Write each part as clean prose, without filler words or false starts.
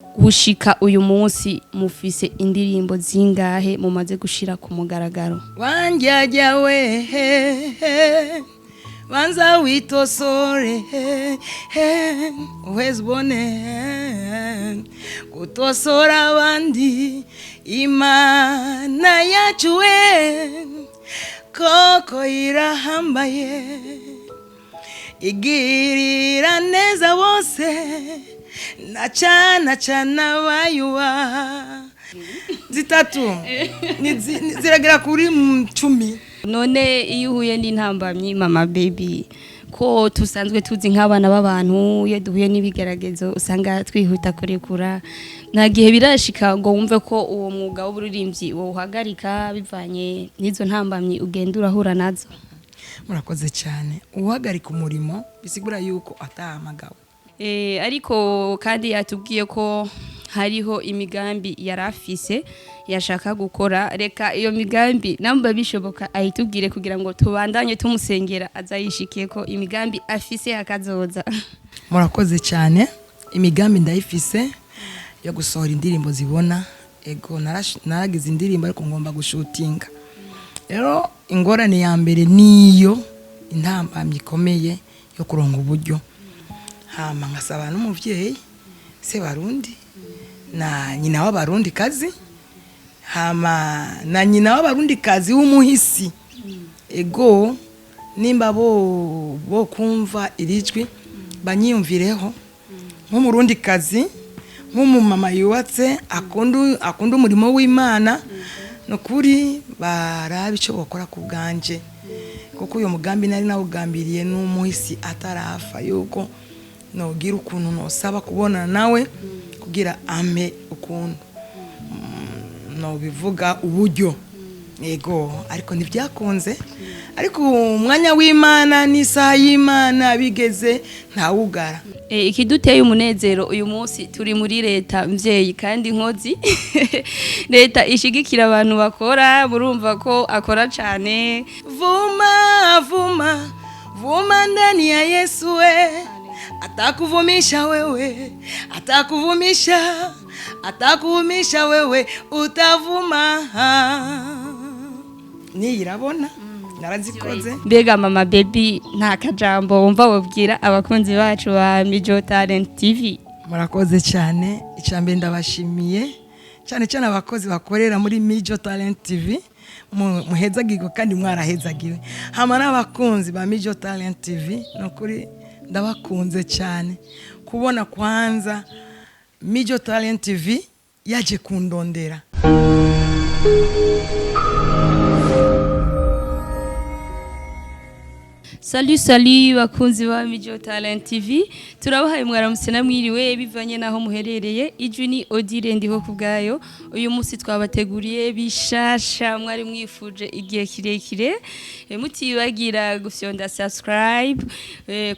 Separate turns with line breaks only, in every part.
gushika uyu munsi mufise indirimbo zingahe mumaze gushira ku mugaragaro?
Wanjyaja we wanza witosore uhezbone kutosora abandi Imana yacu we koko irahambaye igirira neza bose na cana bayuwa zitatu ziragira kuri 10.
None iyo uhuye n'intambamyi mama baby ko tusanzwe tuzi nk'abana b'abantu iyo duhuye n'ibigeragezo usanga twihuta kurekura, nta gihe birashika ngo wumve ko uwo mwuga w'uburirimbyi wo uhagarika bivanye n'izo ntambamyi ugenda urahura nazo?
Murakoze cyane. Uhagarika umurimo bisigura yuko atahamagawe.
Ariko kandi yatubwiye ko hariho imigambi yarafise yashaka gukora, reka iyo migambi namba bishoboka ayitubwire kugira ngo tubandanye tumusengera azayishikiye ko imigambi afise akazoza.
Murakoze cyane. Imigambi ndayifise yo gusohora indirimbo zibona, ego naragize indirimbo ariko ngomba gushutinga. Rero ingorane ya mbere niyo intambamyi ikomeye yo kuronga uburyo. Hama ngasaba n'umuvyeyi se barundi na nyina w'abarundi kazi, hama na nyina w'abarundi kazi w'umuhisi, ego nimba bo kumva irijwi banyiyumvireho nk'umurundi kazi, nk'umumama yubatse akunda umurimo w'Imana, nokuri barabe ico bokora ku bwanje, kuko uyo mugambi nari nawugambiriye n'umuhisi atarafa yuko nogira ukuntu nosaba kubona nawe kugira ampe ukuntu no bivuga uburyo, ego ariko ntivyakunze, ariko umwanya w'Imana n'isaha y'Imana bigeze ntawugara.
Ikiduteye umunezero uyu munsi turi muri leta mvyeyi kandi nkozi leta ishigikira abantu bakora, burumva ko akora cyane.
Vuma ndani ya Yesu we, atakuvumisha wewe, atakuvumisha wewe utavuma. Niyirabona narazikoze.
Mbega mama baby nta kajambo wumva wobwira abakunzi bacu ba Mijo Talent TV?
Murakoze cyane. Icambe ndabashimiye cyane abakozi bakorera muri Mijo Talent TV, muhezagigo kandi mwarahezagiwe. Hama n'abakunzi ba Mijo Talent TV nokuri ndabakunze cyane kubona kwanza Mijo Talent TV yaje kundondera.
Salut bakunzi ba Mijo Talent TV, turabahaye mwaramutse namwiriwe bivanye naho muherereye. Ijwi ni Odile ndiho kubgayo. Uyu munsi twabateguriye bishasha mwari mwifuje igihe kirekire, mutibagira gufyonda subscribe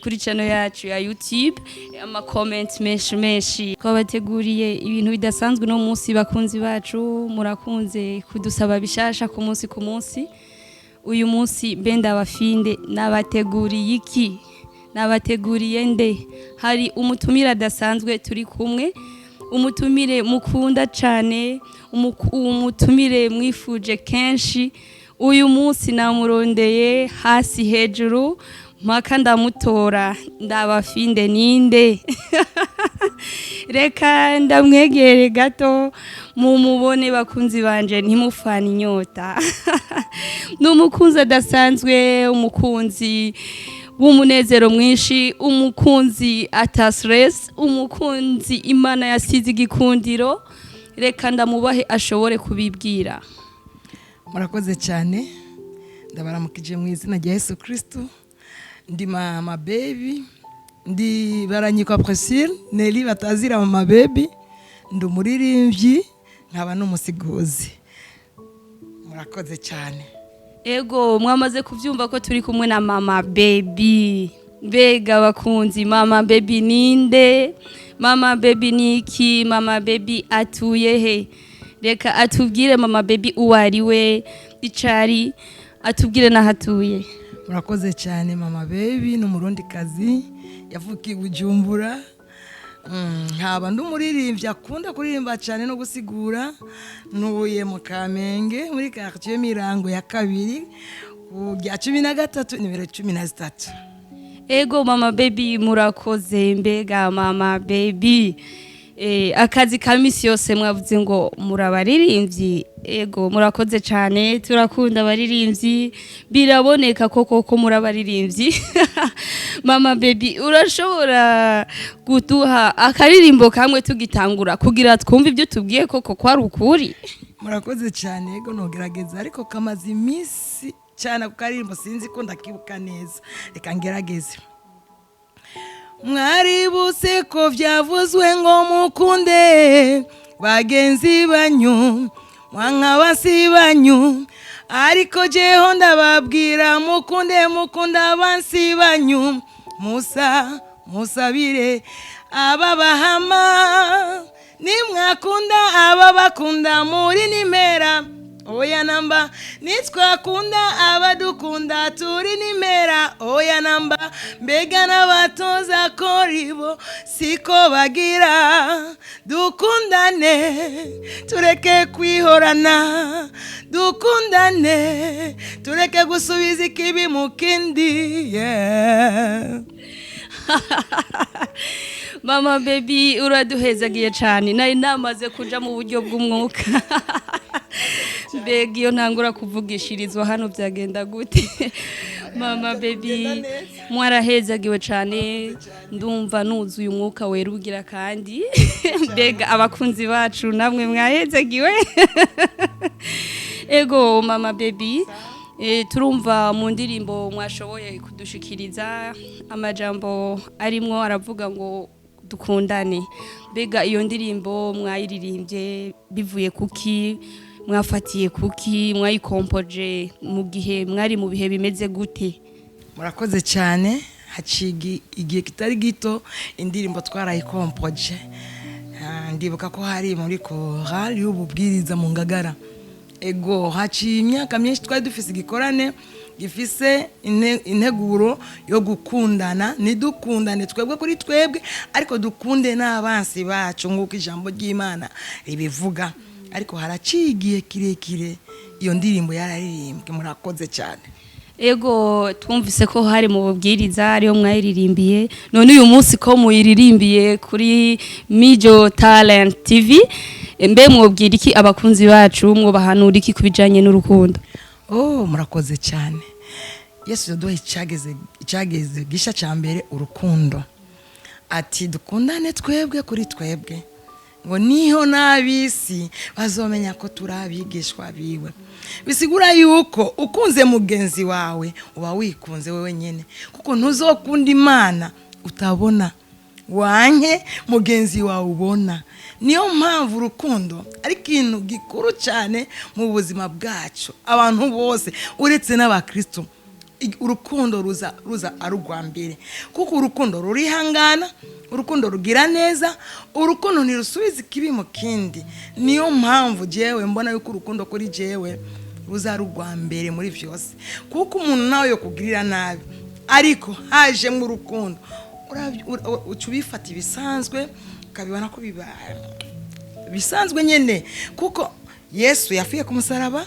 kuri channel yacu ya YouTube, ama comment menshi. Twabateguriye ibintu bidasanzwe no munsi bakunzi bacu, murakunze kudusaba bishasha ku munsi. Uyu munsi benda bafinde nabateguriye iki? Nabateguriye nde? Hari umutumira dasanzwe turi kumwe, umutumire mukunda cyane, umutumire mwifuje kenshi. Uyu munsi namurondeye hasi hejuru mpaka ndamutora. Ndabafinde ninde? Reka ndamwegere gato mumubone bakunzi banje ntimufana inyota. Numukunzi adasanzwe, umukunzi w'umunezero mwinshi, umukunzi ata stress, umukunzi Imana yasize igikundiro. Reka ndamubahe ashobore kubibwira.
Murakoze cyane. Ndabaramukije mu izina rya Yesu Kristo. Ndi mama baby, ndi baranyikwa Priscille Nelly batazira mama baby, ndi umuririmbyi nkaba n'umusiguzi. Murakoze cyane.
Ego mwamaze kuvyumva ko turi kumwe na mama baby. Mbega bakunzi, mama baby ninde? Mama baby niki? Mama baby atuye he? Reka atubwire mama baby uwariwe, icari, atubwire nahatuye.
Murakoze cyane. Mama baby n'umurundi kazi yavukiye Bujumbura nkaba ndi umuririmbyi akunda kuririmba cyane no gusigura. Ntuye mu Kamenge muri quartier Mirango ya kabiri ku rya 13 nimero 13.
Ego mama baby murakoze mbega mama baby. Akazi ka misi yose mwavuze ngo murabaririmbyi. Ego murakoze cyane, turakunda abaririmbyi, biraboneka koko murabaririmbyi. Mama baby urashobora gutuha akaririmbo kamwe tugitangura kugira twumve ibyo tubwiye koko kwari ukuri?
Murakoze cyane, ego nogerageza ariko kamaze imisi cyane ku karirimbo sinzi ko ndakibuka neza. Reka ngerageze. Mwaribuse ko vyavuzwe ngo mukunde bagenzi banyu mwanka basi banyu, ariko jeho ndababwira mukunde mukunda abansi banyu, musabire ababahama nimwakunda ababakunda muri nimera. Oya namba nitwakunda abadukunda turi nimera. Oya namba mbega n'abatoza koribo siko bagira. Dukundane tureke kwihorana, dukundane tureke gusubiza ikibi mu kindi.
Mama baby uraduhezagiye cyane, nari namaze kuja mu buryo bw'umwuka. Mbega iyo ntangura kuvugishirizwa hano byagenda gute? Mama baby mwarahezagiwe cyane, ndumva nuzuye umwuka werugira kandi mbega abakunzi bacu namwe mwahezagiwe. Ego mama baby turumva mu ndirimbo mwashoboye kudushikiriza amajambo arimwo aravuga ngo dukundane. Mbega iyo ndirimbo mwayiririmbye bivuye kuki? Mwafatiye kuki? Mwayikompoje mu gihe mwari mu bihe bimeze gute?
Murakoze cyane, hacigi igihe kitari gito indirimbo twarayikompoje. Ndibuka ko hari muri korali y'ububwiriza mu Ngagara. Ego haci imyaka myinshi twari dufise igikorane gifise integuro yo gukundana, nidukundane twebwe kuri twebwe ariko dukunde n'abansi bacu nk'uko ijambo ry'Imana ribivuga. Ariko haracigiye kirekire iyo ndirimbo yararirimbwe. Murakoze cyane.
Ego twumvise ko hari mu bubwiriza ariyo mwayiririmbiye, none uyu munsi ko muyiririmbiye kuri Mijo Talent TV, mbe mwobwira iki abakunzi bacu, mwobahanura iki kubijanye n'urukundo?
Murakoze cyane. Yesu yaduhaye icageze gisha cyambere urukundo. Ati dukundane twebwe kuri twebwe, ngo niho nabisi bazomenya ko turabigishwa biwe. Bisigura yuko ukunze mugenzi wawe uba wikunze wewe nyene, kuko ntuzokunda Imana utabona, wanke mugenzi wawe ubona. Niyo mpamvu urukundo ari ikintu gikuru cyane mu buzima bwacu. Abantu bose uretse n'abakristo, urukundo ruza arugwa mbere, kuko urukundo rurihangana, urukundo rugira neza, urukundo ntirusubiza ikibi mu kindi. Niyo mpamvu jewe mbona yuko urukundo kuri jewe ruza rugwa mbere muri vyose, kuko umuntu nawe yo kugirira nabi ariko haje mu rukundo ucubifata ibisanzwe ukabibona ko bisanzwe nyene, kuko Yesu yafiye ku musaraba,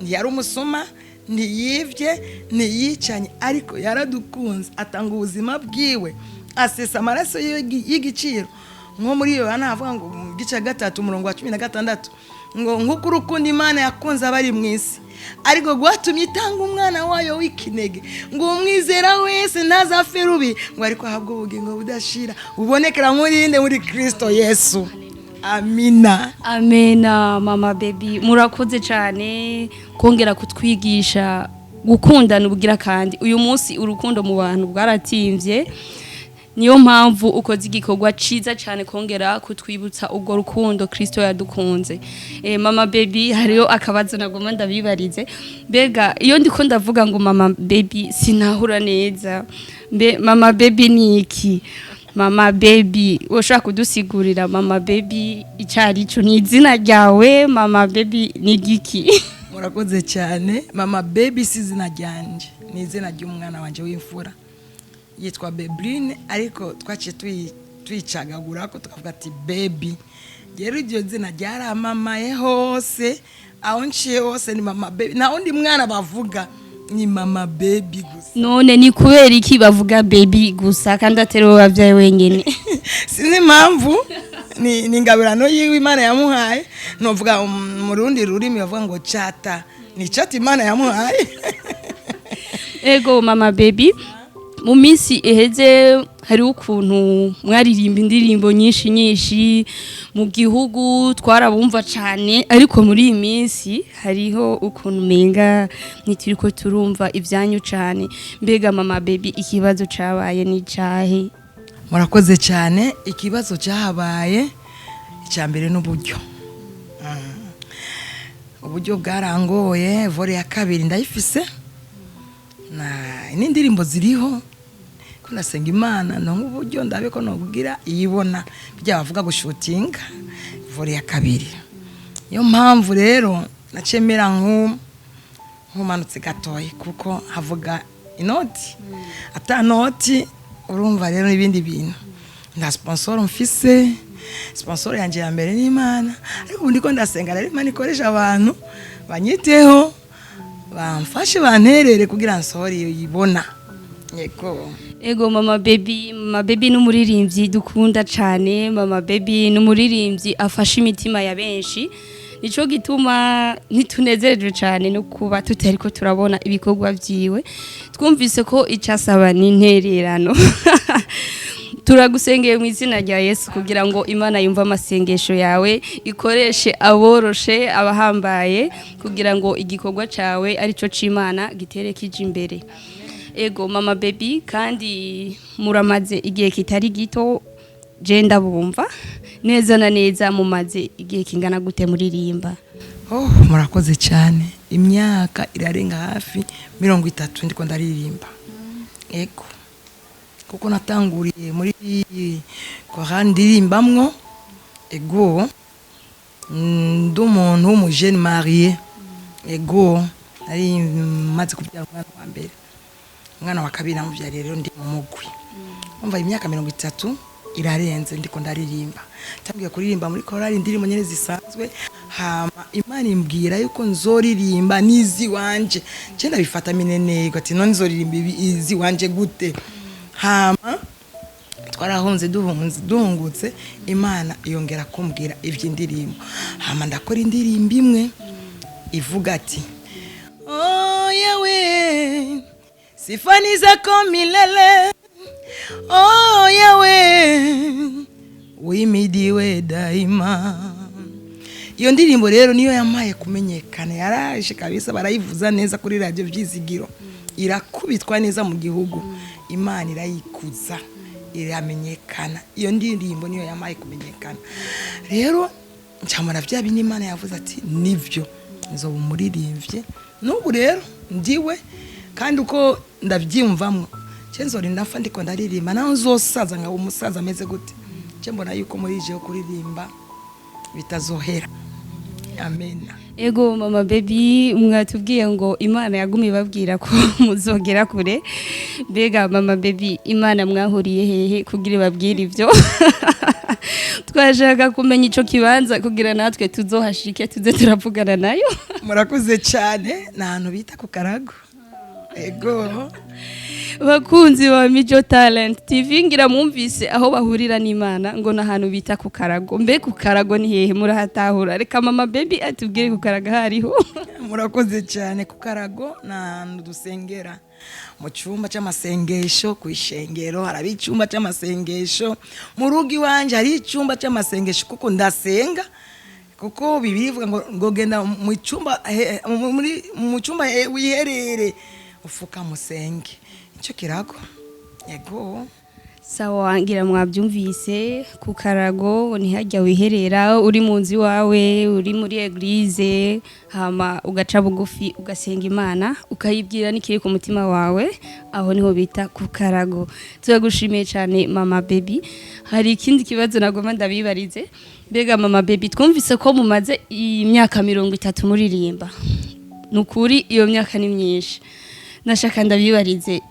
ntiyari umusoma, ntiyivye, ntiyicanye, ariko yaradukunze atanga ubuzima bwiwe, asesa amaraso y'igiciro. Nko muri Yohana havuga ngo mu gice 3:16 ngo nkuko urukundo Imana yakunze abari mu isi ariko gwatumye itanga umwana wayo w'ikinege ngo umwizera wese ntazapfe rubi, ngo ariko ahabwe ubugingo budashira bubonekera muri Kristo Yesu. Amina.
Amena. Mama baby murakoze cyane kongera kutwigisha gukundana ubugira kandi. Uyu munsi urukundo mu bantu bwaratimvye, niyo mpamvu ukoze igikorwa ciza cyane kongera kutwibutsa ubwo rukundo Kristo yadukunze. Mama baby hariyo akabazo nagoma ndabibarize, mbega iyo ndiko ndavuga ngo mama baby sinahura neza, mbe mama baby ni iki? Mama baby woshaka kudusigurira mama baby icyari cyo? Ni izina ryawe mama baby ni giki?
Murakoze cyane. Mama baby si izina ryanje, ni izina ry'umwana wanje w'imfura yitwa Bebline, ariko twaciye twicagagura ko tukavuga ati baby. Rero iryo zina ryaramamaye hose, aho nciye hose ni mama baby, na undi mwana bavuga ni mama baby gusa.
None ni kubera iki bavuga baby gusa kandi atari wowe wavyaye wenyene?
Sinzi impamvu, ni ingabirano yiwe Imana yamuhaye. Novuga mu rundi rurimi bavuga ngo chata, ni chata Imana yamuhaye.
Ego mama baby, mu minsi iheze hari ukuntu mwaririmba indirimbo nyinshi mu gihugu twarabumva cyane, ariko muri iyi minsi hariho ukuntu menga ntituriko turumva ivyanyu cyane. Mbega mama baby, ikibazo cabaye ni cahe?
Murakoze cyane. Ikibazo cyahabaye icyambere n'uburyo. Uburyo bwarangoye, vore ya kabiri ndayifise na nindirimbo ziriho ko nasenga Imana no uburyo ndabe ko no kugira iyibona bijya bavuga gushutinga vore ya kabiri. Yo mpamvu rero nacemera nkumanutse gatoye kuko havuga inoti ata noti. Urumva rero ibindi bintu nda sponsor mfise, sponsor yanje ya mbere ni Imana, ariko ndiko ndasenga rero Imana ikoresha abantu banyiteho bamfashe banterere kugira nsohore yibona.
Ego mama baby n'umuririmbyi dukunda cyane. Mama baby n'umuririmbyi afasha imitima ya benshi, nico gituma ntitunezerejwe cyane no kuba tutariko turabona ibikorwa vyiwe. Twumvise ko icasaba n'intererano. Turagusengeye mu izina rya Yesu kugira ngo Imana yumva amasengesho yawe, ikoreshe aboroshe abahambaye kugira ngo igikorwa cawe arico c'Imana gitere kije imbere. Ego mama baby, kandi muramaze igihe kitari gito je ndabumva neza na neza, mumaze igihe kingana gute muririmba?
Murakoze cyane. Imyaka irarenga hafi 30 ndiko ndaririmba. Ego kuko natanguriye muri kwa ndirimbamwo. Ego ndumuntu w'umujene marié. Ego ari maze kubyara umwana wa mbere, umwana wa kabiri namubyariye rero ndi mu mugwi. Umva imyaka 30 irarenze ndiko ndaririmba. Tambwiye kuririmba muri korali indirimbo nyene zisanzwe, hama Imana imbwira yuko nzoririmba nizi wanje. Je ndabifata mineneko ati none nzoririmba izi wanje gute? Hama twarahunze duhungutse, Imana yongera kumbwira ivy'indirimbo. Hama ndakora indirimbo imwe ivuga ati oh yawe sifani zako milele, oh yawe wimidiwe daima. Iyo ndirimbo rero niyo yamaye kumenyekana, yaraje kabisa, barayivuza neza kuri radio Vyizigiro, irakubitwa neza mu gihugu. Imana irayikuza, iramenyekana. Iyo ndirimbo niyo yamaye kumenyekana. Rero ncamara vya bindi Imana yavuze ati nivyo nzoba umuririmbye. N'ubu rero ndiwe, kandi uko ndavyimvamwo cenzori ndafa ndiko ndaririmba, naho nzosaza ngabo umusaza ameze gute. Mbona yuko muri je kuririmba bitazohera. Amen.
Ego mama baby, mwatubwiye ngo Imana yagumi babwira ko muzogera kure. Mbega mama baby, Imana mwahuriye hehe kugira babwira ivyo? Twashaka kumenya ico kibanza kugira natwe tuzohashike tuze turavugana nayo.
Murakoze cyane, nahantu bita ku Karago. Ego
bakunzi ba Mijo Talent TV, ngira mwumvise aho bahurira n'Imana ngo nahantu bita ku Karago. Mbe ku Karago ni hehe murahatahura? Reka mama baby atubwire ku Karago hariho.
Murakoze cyane. Ku Karago nahantu dusengera mu cyumba cy'amasengesho, ku ishengero hari icyumba cy'amasengesho, mu rugi wanje hari icyumba cy'amasengesho kuko ndasenga. Kuko Bibiliya ivuga ngo genda mu cyumba mu cyumba wiherere ufuka musenge. Ico Kirago. Yego.
Sawa, ngira mwabyumvise ku Karago ni hajya wiherera, uri mu nzi wawe, uri muri eglise, hama ugaca bugufi ugasenga Imana, ukayibwira nikiri ku mutima wawe, aho niho bita ku Karago. Turagushimiye cyane mama baby. Hari ikindi kibazo nagoma ndabibarize. Mbega mama baby, twumvise ko mumaze imyaka 30 muririmba. Nukuri iyo myaka ni myinshi. Nashaka ndabibarize,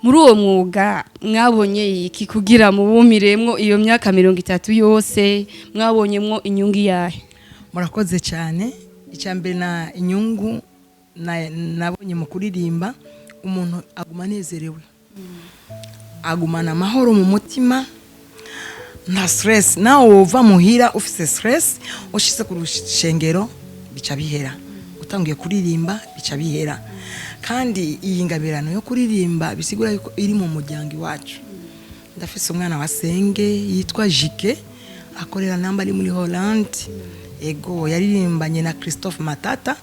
muri uwo mwuga mwabonye iki kugira mubumiremwo iyo myaka 30 yose mwabonyemwo inyungu yahe?
Murakoze cyane. Icyambere na inyungu nabonye mu kuririmba, umuntu aguma nezerewe, agumana amahoro mu mutima, nta stress. Nawe uva muhira ufise stress, ushitse ku rushengero bica bihera, utangiye kuririmba bica bihera. Kandi iyi ngabirano yo kuririmba bisigura yuko iri mu muryango iwacu. Ndafise umwana wa senge yitwa Jike, akorera namba ari muri Holland. Ego yaririmbanye na Christophe Matata.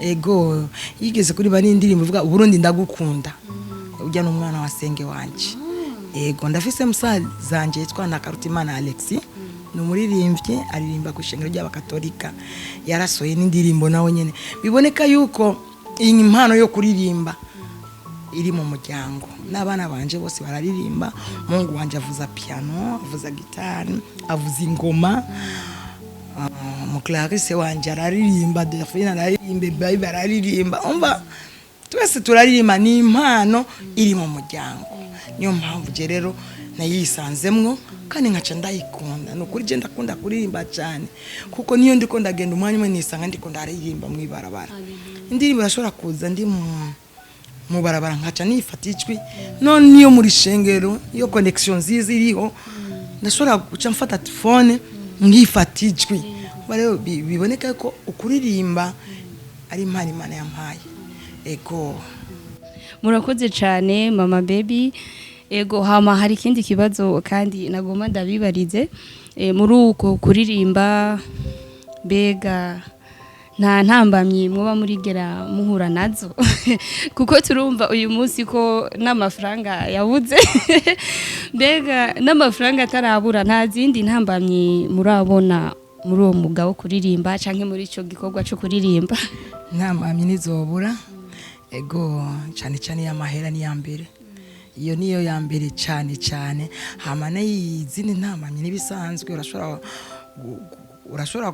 Ego yigeze kuri bari indirimbo ivuga Burundi ndagukunda. Ujya n'umwana wa senge wanje. Ego ndafise musazanje yitwa Nakarutimana Alexis, numuririmbye aririmba ku shengero ry'abakatolika. Yarasoye n'indirimbo nawe nyene. Biboneka yuko iyi impano yo kuririmba iri mu muryango. N'abana banje bose bararirimba. Mungu wanje avuza piano, avuza gitari, avuza ingoma. Muclarisse wanje araririmba, Delphine araririmba, Bayi bararirimba. Umva twese turaririmba, ni impano iri mu muryango. Niyo mpamvu je rero nayisanzemwo kandi nkaca ndayikunda. Nukuri je ndakunda kuririmba cyane, kuko niyo ndiko ndagenda umwanya umwe nisanga ndiko ndaririmba mu ibarabara. Indirimbo yashobora kuza ndi mu barabara nkaca nifata ijwi, none niyo muri shengero iyo connection zizi iriho ndashobora guca mfata telefone ngifata ijwi. Rero biboneka ko ukuririmba ari impano Imana yampaye. Ego
murakoze cyane mama baby. Ego hama hari ikindi kibazo kandi nagoma ndabibarize, muri uko kuririmba bega nta ntambamye muba murigera muhura nazo? Kuko turumva uyu munsi ko n'amafaranga yabuze bega n'amafaranga atarabura, nta zindi ntambamye murabona muri uwo mwuga wo kuririmba canke muri ico gikorwa cyo kuririmba?
Ntambamye nizobura. Ego cyane cyane y'amahera ni yambere, iyo niyo yambere cyane cyane. Hama n'izindi ntambamye nibisanzwe, urashobora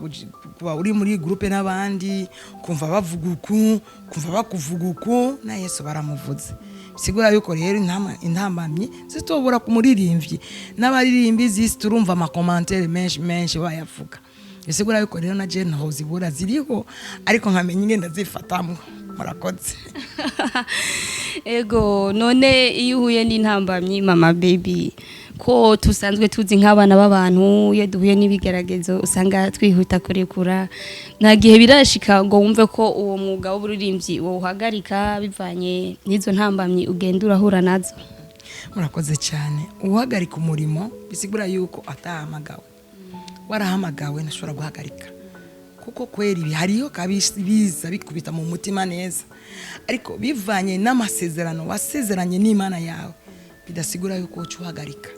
kuba uri muri groupe n'abandi kumva bavuga uku, kumva bakuvuga uku, na Yesu baramuvuze. Sigura yuko rero intambamye zitobura ku muririmbyi n'abaririmbi zisi turumva ama commentaire menshi bayavuga. Sigura yuko rero na je ntaho zibura ziriho, ariko nkamenye ingenda zifatamwe. Murakoze.
Ego none iyo uhuye n'intambamye mama baby, ko tusanzwe tuzi nk'abana b'abantu iyo duhuye n'ibigeragezo usanga twihuta kurekura, nta gihe birashika ngo wumve ko uwo mwuga w'uburirimbyi wo uhagarika bivanye n'izo ntambamye ugenda urahura nazo?
Murakoze cyane. Uhagarika umurimo bisigura yuko atahamagawe. Warahamagawe ntashobora guhagarika, kuko kweri hariyo kabiza bikubita mu mutima neza, ariko bivanye n'amasezerano wasezeranye n'Imana yawe bidasigura yuko ucuhagarika.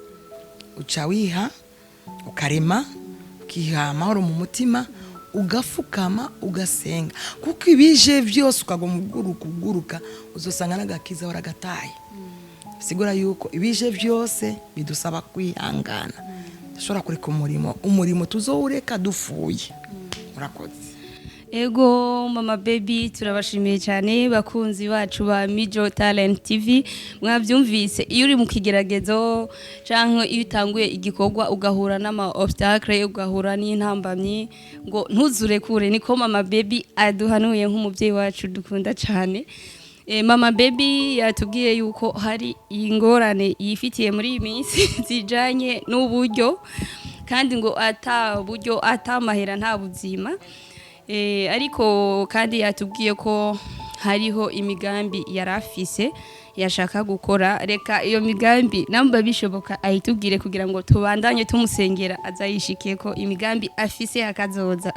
Uca wiha ukarema, ukiha amahoro mu mutima, ugafukama ugasenga, kuko ibije byose ukagoma uguruka uzosanga n'agakiza waragataye. Sigura yuko ibije byose bidusaba kwihangana. Dushobora kureka umurimo tuzowureka dufuye. Murakoze.
Ego mama baby turabashimiye cyane bakunzi bacu ba Mijo Talent TV. Mwabyumvise iyo uri mu kigeragezo canke iyo utanguye igikorwa ugahura n'ama obstacle, ugahura n'intambamye, ngo ntuzure kure, niko mama baby aduhanuye nk'umuvyeyi wacu dukunda cyane. Mama baby yatubwiye yuko hari ingorane yifitiye muri iyi minsi zijanye n'uburyo, kandi ngo ata buryo atamahera nta buzima. Ariko kandi yatubwiye ko hariho imigambi yarafise yashaka gukora. Reka iyo migambi namba bishoboka ayitubwire kugira ngo tubandanye tumusengera azayishikiye ko imigambi afise akazoza.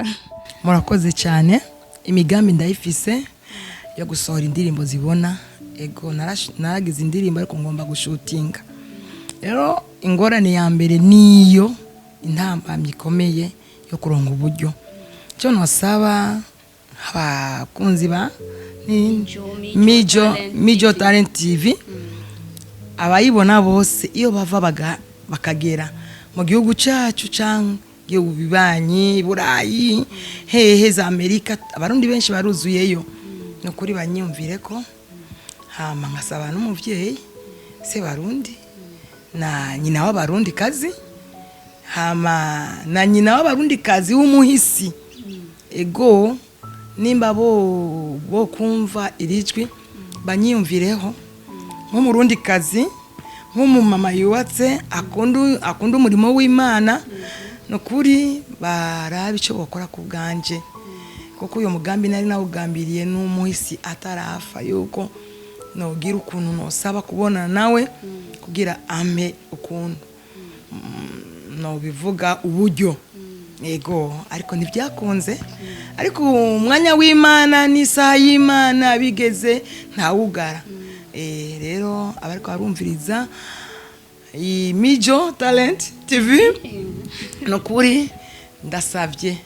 Murakoze cyane. Imigambi ndayifise yo gusohora indirimbo zibona. Ego naragize indirimbo ariko ngomba gushutinga. Rero ingorane ya mbere niyo intambamye ikomeye yo kuronga uburyo. Cyo nosaba abakunzi ba Mijo Talent TV, abayibona bose iyo bava bakagera mu gihugu cyacu canke gihugu bibanyi Burayi hehe za Amerika, abarundi benshi baruzuyeyo. No kuri banyumvire ko hama nkasaba n'umuvyeyi se barundi na nyina w'abarundi kazi hama na nyina w'abarundi kazi w'umuhisi ego nimba bo kumva irijwi banyiyumvireho nk'umurundi kazi nk'umumama yubatse akunda umurimo w'Imana nukuri barabe ico bokora ku bwanje kuko uyo mugambi nari nawugambiriye n'umuhisi atarafa yuko nogira ukuntu nosaba kubona nawe kugira ampe ukuntu no bivuga uburyo ego ariko ntibyakunze ariko umwanya w'Imana n'isaha y'Imana bigeze ntawugara rero abariko barumviriza Mijo Talent TV nokuri ndasavye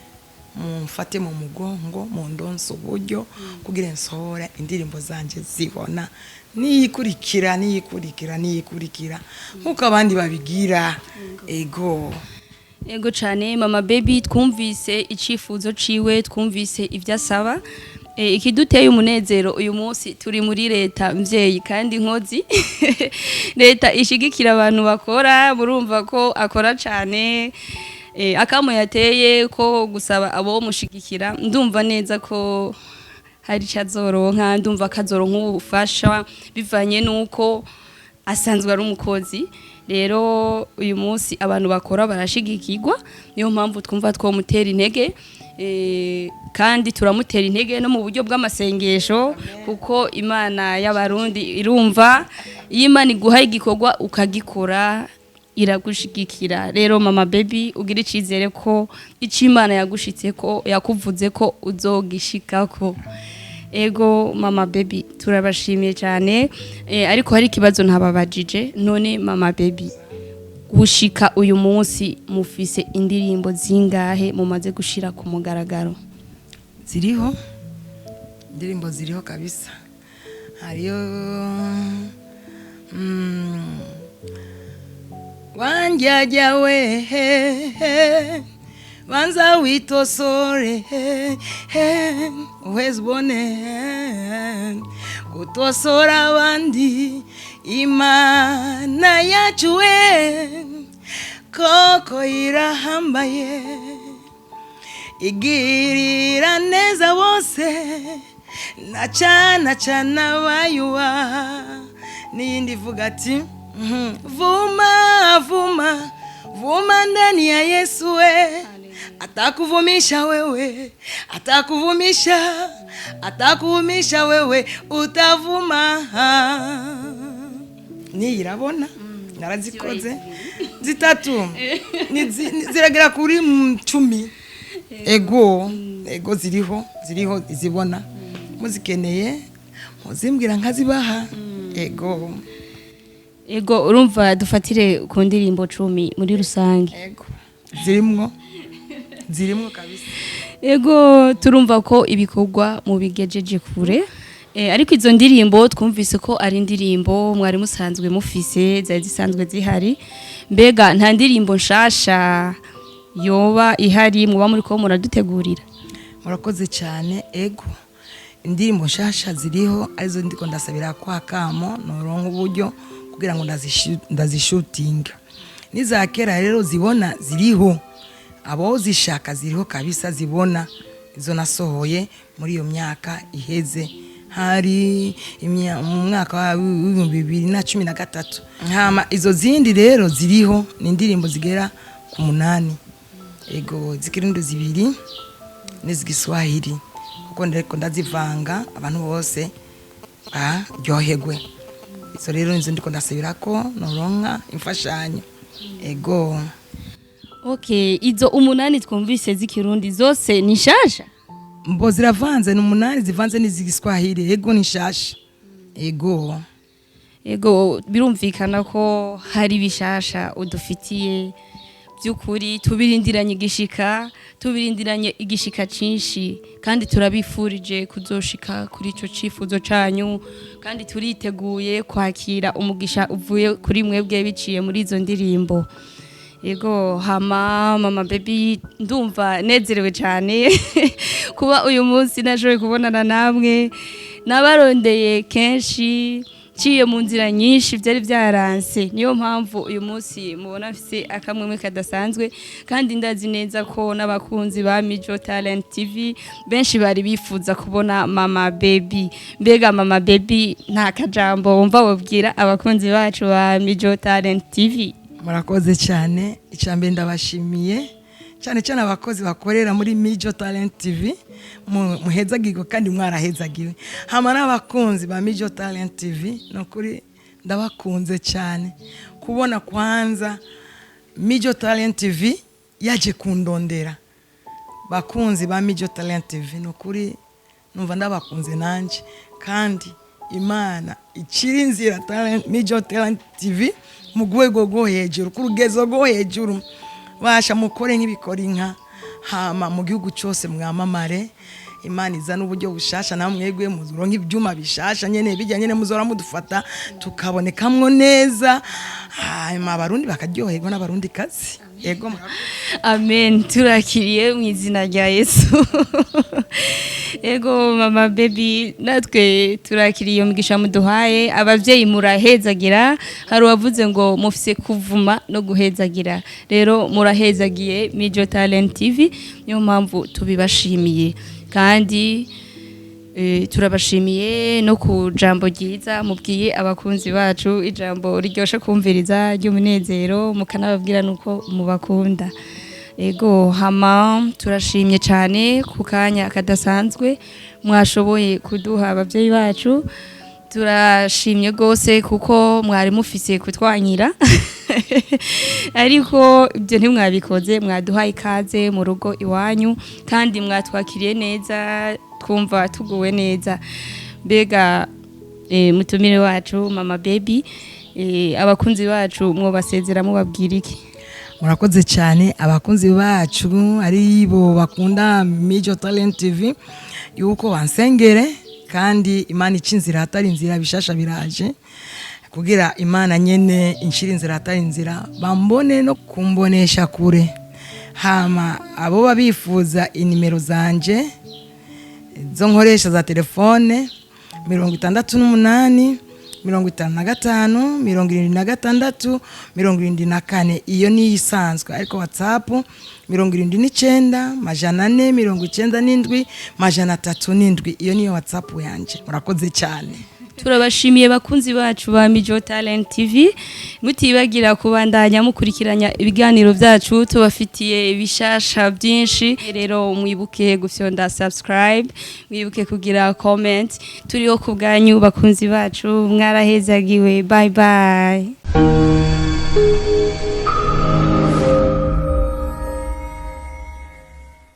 mufate mu mugongo mu ndonso uburyo kugira nsohora indirimbo zanje zibona niyikurikira nkuko abandi babigira ego
cyane mama baby twumvise icifuzo ciwe twumvise ivyo asaba ikiduteye umunezero uyu munsi turi muri leta mvyeyi kandi nkozi leta ishigikira abantu bakora murumva ko akora cyane akamo yateye ko gusaba abo mushigikira ndumva neza ko hari cyazoronka ndumva kazoronka ubufasha bivanye nuko asanzwe ari umukozi rero uyu munsi abantu bakora barashigikirwa niyo mpamvu twumva two mutera intege kandi turamutera intege no mu buryo bw'amasengesho kuko Imana y'abarundi irumva iyo Imana iguhaye igikorwa ukagikora iragushigikira rero mama baby ugira icizere ko ico Imana yagushitse ko yakuvuze ko uzogishikako ego mama baby turabashimiye cyane ariko hari ikibazo ntababajije none mama baby gushika uyu munsi mufise indirimbo zingahe mumaze gushira ku mugaragaro
ziriho indirimbo ziriho kabisa hariyo wanjya we banza witosore uhezbone gutosora abandi Imana yacu we koko irahambaye igirira neza bose na cana bayuwa niyindi vuga ati vuma ndani ya Yesu we atakuvumisha wewe atakuvumisha wewe utavuma niyirabona narazikoze zitatu ziragira kuri 10 ego ziriho izibona muzikeneye muzimbwira nkazibaha
ego urumva dufatire ku ndirimbo 10 muri rusange
ego zirimwo kabisa
ego turumva ko ibikorwa mu bigejeje kure ariko izo ndirimbo twumvise ko ari indirimbo mwari musanzwe mufise zari zisanzwe zihari mbega nta ndirimbo nshasha yoba ihari muba muri ko muradutegurira
murakoze cyane ego indirimbo nshasha ziriho arizo ndiko ndasabira kwa akamo noronka uburyo kugira ngo ndazishutinga nizakera rero zibona ziriho abo zishaka ziriho kabisa zibona izo nasohoye muri iyo myaka iheze hari mu mwaka wa 2013 hama izo zindi rero ziriho ni indirimbo zigera ku 8 ego zikirundo zibiri n'izigiswahili kuko ndeko ndazivanga abantu bose ryohegwe izo rero nizo ndiko ndasabira ko noronka imfashanyo ego
okay izo 8 twumvise zikirundi zose ni shasha
mbo ziravanze n'8 zivanze n'izigiswahili ego ni shasha
ego birumvikana ko hari bishasha udufitiye byukuri tubirindiranye igishika cinshi kandi turabifurije kuzoshika kuri ico cifuzo canyu kandi turiteguye kwakira umugisha uvuye kuri mwebwe biciye muri izo ndirimbo ego mama baby ndumva nezerewe cyane kuba uyu munsi nashoboye kubonana namwe nabarondeye kenshi ciye mu nzira nyinshi byari byaranse niyo mpamvu uyu munsi mubona mfise akamwe kadasanzwe kandi ndazi neza ko n'abakunzi ba Mijo Talent TV benshi bari bifuza kubona mama baby. Mbega mama baby nta kajambo wumva wabwira abakunzi bacu ba Mijo Talent TV?
Murakoze cyane, icambe ndabashimiye cyane cyane abakozi bakorera muri Mijo Talent TV muhezagigo kandi mwarahezagiwe. Hama n'abakunzi ba Mijo Talent TV nokuri ndabakunze cyane kubona kwanza Mijo Talent TV yaje kundondera. Bakunzi ba Mijo Talent TV nokuri numva ndabakunze nanje kandi Imana ikiri inzira Mijo Talent TV mu rwego rwo hejuru ku rugezo rwo hejuru basha mukore nk'ibikora inka hama mu gihugu cyose mwamamare. Imana izana uburyo bushasha namwe mwegwe muzuro nk'ibyuma bishasha nyene bijyanye ne muzora mudufata tukabonekamwo neza hama abarundi bakaryoherwa n'abarundi kazi. Yego
amen, turakiriye mu izina rya Yesu. Ego mama baby, natwe turakiriye umugisha muduhaye, abavyeyi murahezagira. Hari wavuze ngo mufise kuvuma no guhezagira, rero murahezagiye Mijo Talent TV, niyo mpamvu tubibashimiye kandi turabashimiye no ku jambo ryiza mubwiye abakunzi bacu, ijambo riryoshe kumviriza ry'umunezero mukanababwira nuko mubakunda. Ego hama turashimye cyane ku kanya kadasanzwe mwashoboye kuduha abavyeyi bacu. Turashimye gose kuko mwari mufise kutwanyira ariko ibyo ntimwabikoze, mwaduhaye ikaze mu rugo iwanyu kandi mwatwakiriye neza, twumva tuguwe neza. Mbega mutumire wacu mama baby, abakunzi bacu mwobasezera mubabwira iki?
Murakoze cyane abakunzi bacu ari bo bakunda Mijo Talent TV yuko bansengere kandi Imana icinzira hatari inzira bishasha biraje kugira Imana nyene inshira inzira hatari inzira bambone no kumbonesha kure. Hama abo babifuza inimero zanje zo nkoresha za telefone 68 55 76 74, iyo ni isanzwe, ariko WhatsApp 79 497 307, iyo niyo WhatsApp yanje. Murakoze cyane.
Turabashimiye bakunzi bacu ba Mijo Talent TV, mutibagira kubandanya mukurikiranya ibiganiro byacu, tubafitiye ibishasha byinshi. Rero mwibuke gufyonda subscribe, mwibuke kugira comment. Turiho kubwanyu bakunzi bacu, mwarahezagiwe. Bye bye.